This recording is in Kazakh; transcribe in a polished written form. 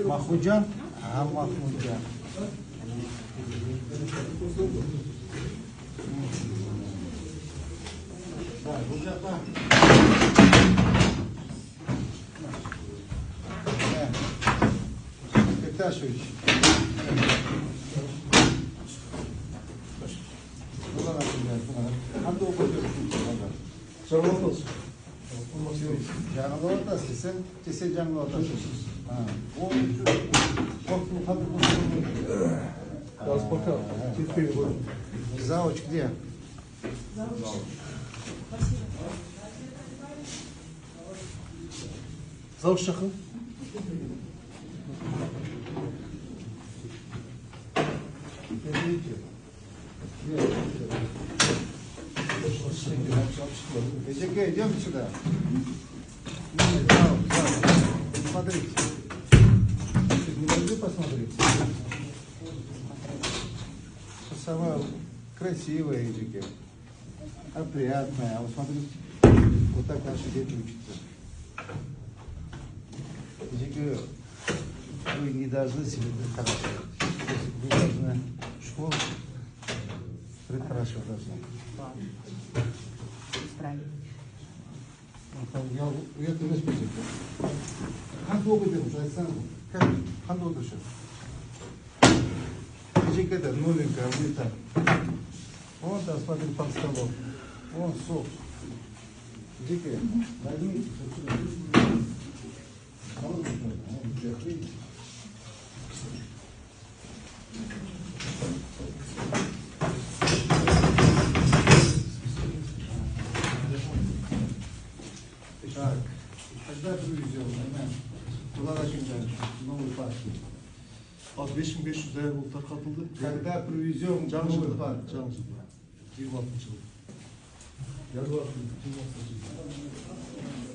Mahmudcan? Ha, Mahmudcan. Bektaşoviç. Buradan atacağız. Hadi okuyorsun. Canlı olsun. Canlı ortası sen, kesin canlı ortası. Ha. O korktum tabii bu. Gaz bakalım. Türkiye'yi koy. Zaoç где? Zavş şakı. Eceke, идем сюда. Смотрите. Не могли посмотреть? Сова красивая, Ежике. Опрятная. А вот смотрите, вот так наши дети учатся. Ежике, вы не должны себе хорошо. Вы должны школу хорошо должны. Я тебе спасибо. Как долго ты уже, Александр? Как долго еще? Ежик это новенькая, вылета. Вон там, смотри, под столом. Вон сок. Ежик, возьми. Так, когда привезем, куда начнем новый парк? Az 5500 değer bulutlar katıldı. Когда привезем новый Canlıcı'da. парк? Canlıcı'da. 26. yıl. Yarı var. 26. yıl.